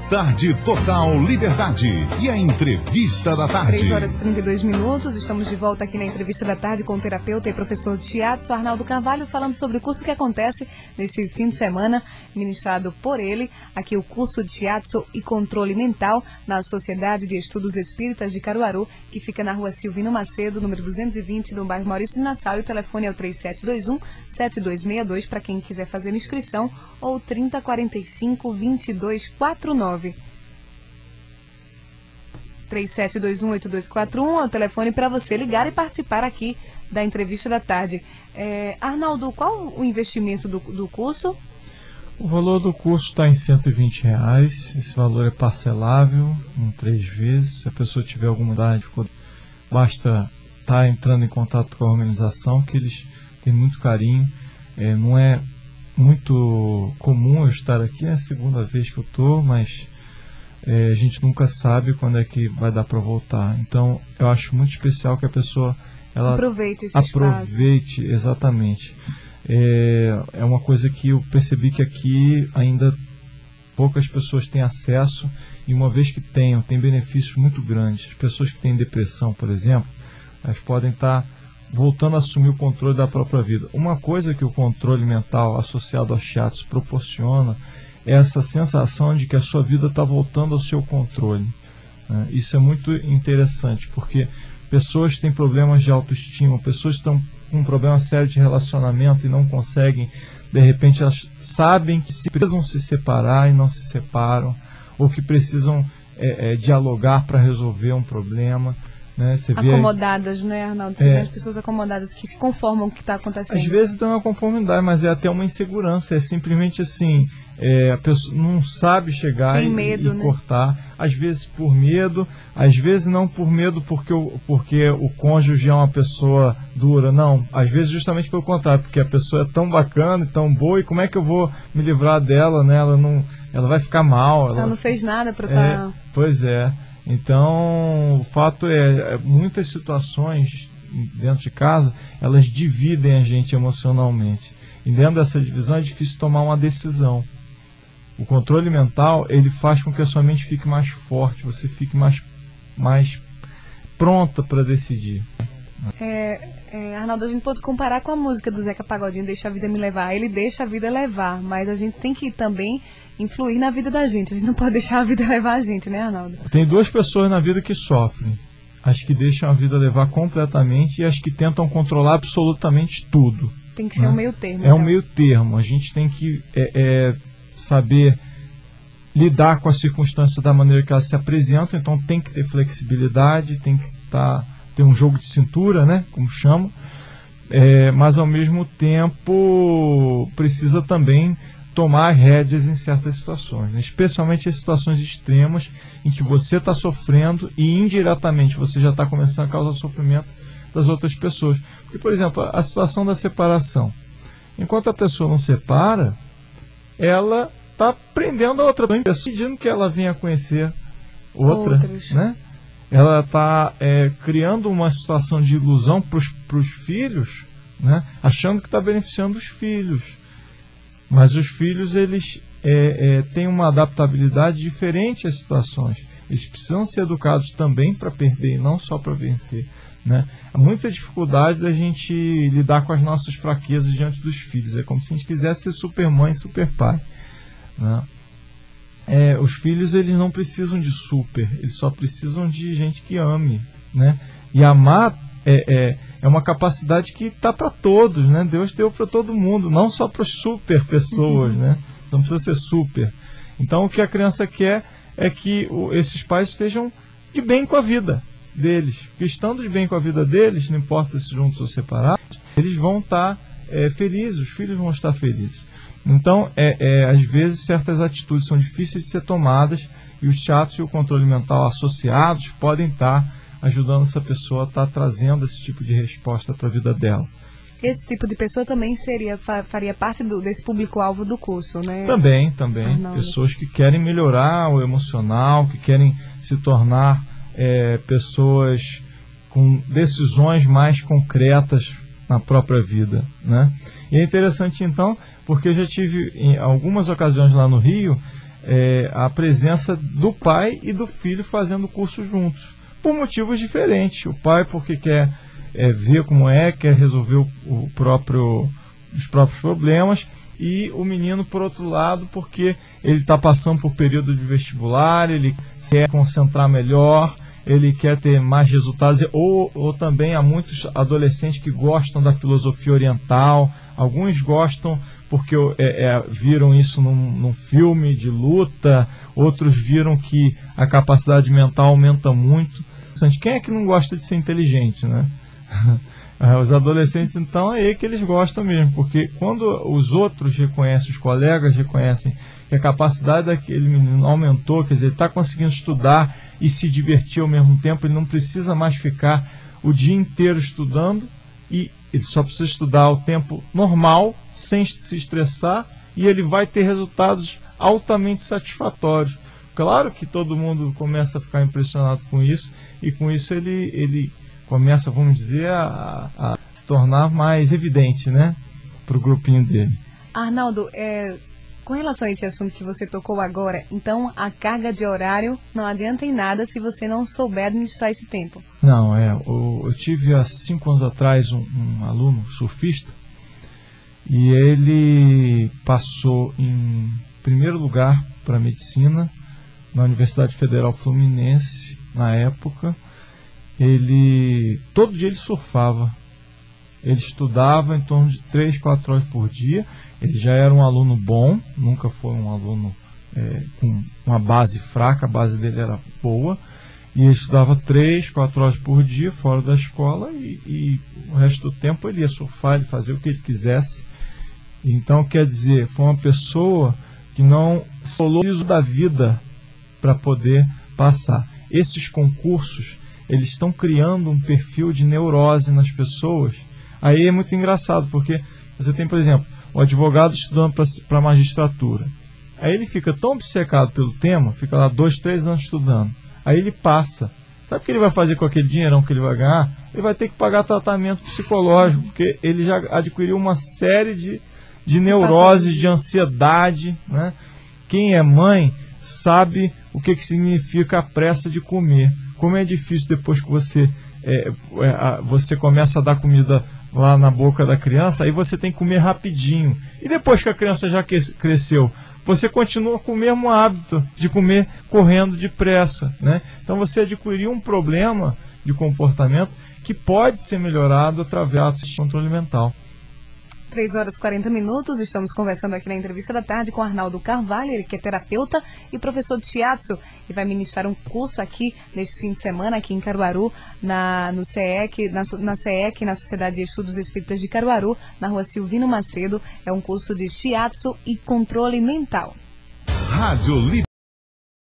Tarde Total Liberdade e a entrevista da tarde. 3h32, estamos de volta aqui na entrevista da tarde com o terapeuta e professor de Shiatsu, Arnaldo Carvalho, falando sobre o curso que acontece neste fim de semana, ministrado por ele, aqui o curso de Shiatsu e Controle Mental na Sociedade de Estudos Espíritas de Caruaru, que fica na rua Silvino Macedo, número 220, no bairro Maurício de Nassau, e o telefone é o 3721-7262 para quem quiser fazer inscrição, ou 3045-2249. 3721-8241 é o telefone para você ligar e participar aqui da entrevista da tarde. Arnaldo, qual o investimento do curso? O valor do curso está em R$120. Esse valor é parcelável em 3 vezes. Se a pessoa tiver alguma dificuldade, basta estar entrando em contato com a organização, que eles têm muito carinho. Não é muito comum eu estar aqui, é a segunda vez que eu estou, mas a gente nunca sabe quando é que vai dar para voltar. Então eu acho muito especial que a pessoa aproveite esse espaço. Exatamente. É uma coisa que eu percebi que aqui ainda poucas pessoas têm acesso, e uma vez que tem benefícios muito grandes. As pessoas que têm depressão, por exemplo, elas podem estar voltando a assumir o controle da própria vida. Uma coisa que o controle mental associado ao Shiatsu proporciona é essa sensação de que a sua vida está voltando ao seu controle. Isso é muito interessante, porque pessoas que têm problemas de autoestima, pessoas que estão com um problema sério de relacionamento e não conseguem, de repente elas sabem que precisam se separar e não se separam, ou que precisam dialogar para resolver um problema. Você acomodadas, né, Arnaldo? Você vê as pessoas acomodadas que se conformam com o que está acontecendo. Às vezes não é uma conformidade, mas é até uma insegurança. É simplesmente assim, a pessoa não sabe chegar e cortar. Às vezes por medo, às vezes não por medo porque o cônjuge é uma pessoa dura. Não, às vezes justamente pelo contrário, porque a pessoa é tão bacana e tão boa, e como é que eu vou me livrar dela, né? Ela vai ficar mal. Ela não fez nada para estar... Pois é. Então, o fato muitas situações dentro de casa, elas dividem a gente emocionalmente. E dentro dessa divisão é difícil tomar uma decisão. O controle mental, ele faz com que a sua mente fique mais forte, você fique mais pronta para decidir. Arnaldo, a gente pode comparar com a música do Zeca Pagodinho, Deixa a Vida Me Levar. Ele deixa a vida levar, mas a gente tem que também influir na vida da gente. A gente não pode deixar a vida levar a gente, né, Arnaldo? Tem 2 pessoas na vida que sofrem. As que deixam a vida levar completamente e as que tentam controlar absolutamente tudo. Tem que ser um meio termo. Um meio termo. A gente tem que saber lidar com as circunstâncias da maneira que elas se apresentam. Então tem que ter flexibilidade, tem que ter um jogo de cintura, né, como chamam. Mas ao mesmo tempo precisa também tomar rédeas em certas situações, né? Especialmente em situações extremas em que você está sofrendo e indiretamente você já está começando a causar sofrimento das outras pessoas. Porque, por exemplo, a situação da separação. Enquanto a pessoa não separa, ela está prendendo a outra pessoa, pedindo que ela venha conhecer outra, né? Ela está criando uma situação de ilusão para os filhos, né? Achando que está beneficiando os filhos. Mas os filhos, eles têm uma adaptabilidade diferente às situações. Eles precisam ser educados também para perder e não só para vencer, né? Há muita dificuldade da gente lidar com as nossas fraquezas diante dos filhos. É como se a gente quisesse ser super mãe, super pai, né? Os filhos, eles não precisam de super, eles só precisam de gente que ame, né? E amar é uma capacidade que está para todos, né? Deus deu para todo mundo, não só para as super pessoas, né? Não precisa ser super. Então o que a criança quer é que esses pais estejam de bem com a vida deles. Porque estando de bem com a vida deles, não importa se juntos ou separados, eles vão estar felizes, os filhos vão estar felizes. Então, às vezes, certas atitudes são difíceis de ser tomadas, e o Shiatsu e o controle mental associados podem estar ajudando essa pessoa a estar trazendo esse tipo de resposta para a vida dela. Esse tipo de pessoa também faria parte desse público-alvo do curso, né? Também. Pessoas que querem melhorar o emocional, que querem se tornar pessoas com decisões mais concretas na própria vida, né? E é interessante, então, porque eu já tive em algumas ocasiões lá no Rio a presença do pai e do filho fazendo o curso juntos, por motivos diferentes. O pai porque quer ver como quer resolver os próprios problemas, e o menino, por outro lado, porque ele está passando por período de vestibular, ele quer concentrar melhor, ele quer ter mais resultados, ou também há muitos adolescentes que gostam da filosofia oriental, alguns gostam porque viram isso num filme de luta, outros viram que a capacidade mental aumenta muito. Quem é que não gosta de ser inteligente, né? Os adolescentes, então, é aí que eles gostam mesmo, porque quando os outros reconhecem, os colegas reconhecem que a capacidade daquele menino aumentou, quer dizer, ele está conseguindo estudar e se divertir ao mesmo tempo, ele não precisa mais ficar o dia inteiro estudando, e ele só precisa estudar ao tempo normal, sem se estressar, e ele vai ter resultados altamente satisfatórios. Claro que todo mundo começa a ficar impressionado com isso, e com isso ele começa, vamos dizer, a se tornar mais evidente, né, para o grupinho dele. Arnaldo, com relação a esse assunto que você tocou agora, então a carga de horário não adianta em nada se você não souber administrar esse tempo. Não, eu tive há 5 anos atrás um aluno surfista, e ele passou em primeiro lugar para medicina na Universidade Federal Fluminense, na época. Todo dia ele surfava, ele estudava em torno de 3, 4 horas por dia. Ele já era um aluno bom, nunca foi um aluno com uma base fraca, a base dele era boa, e ele estudava 3, 4 horas por dia fora da escola, e o resto do tempo ele ia surfar, ele fazia o que ele quisesse. Então, quer dizer, foi uma pessoa que não solou o da vida para poder passar. Esses concursos, eles estão criando um perfil de neurose nas pessoas. Aí é muito engraçado, porque você tem, por exemplo, o advogado estudando para magistratura. Aí ele fica tão obcecado pelo tema, fica lá 2, 3 anos estudando. Aí ele passa. Sabe o que ele vai fazer com aquele dinheirão que ele vai ganhar? Ele vai ter que pagar tratamento psicológico, porque ele já adquiriu uma série de neuroses, de ansiedade, né? Quem é mãe sabe o que significa a pressa de comer. Como é difícil depois que você começa a dar comida lá na boca da criança, aí você tem que comer rapidinho. E depois que a criança já cresceu, você continua com o mesmo hábito de comer correndo depressa, né? Então você adquiriu um problema de comportamento que pode ser melhorado através do controle mental. 3 horas e 40 minutos, estamos conversando aqui na entrevista da tarde com Arnaldo Carvalho, ele que é terapeuta e professor de shiatsu, e vai ministrar um curso aqui neste fim de semana, aqui em Caruaru, no CEEC, na CEEC, na Sociedade de Estudos Espíritas de Caruaru, na rua Silvino Macedo. É um curso de shiatsu e controle mental. Rádio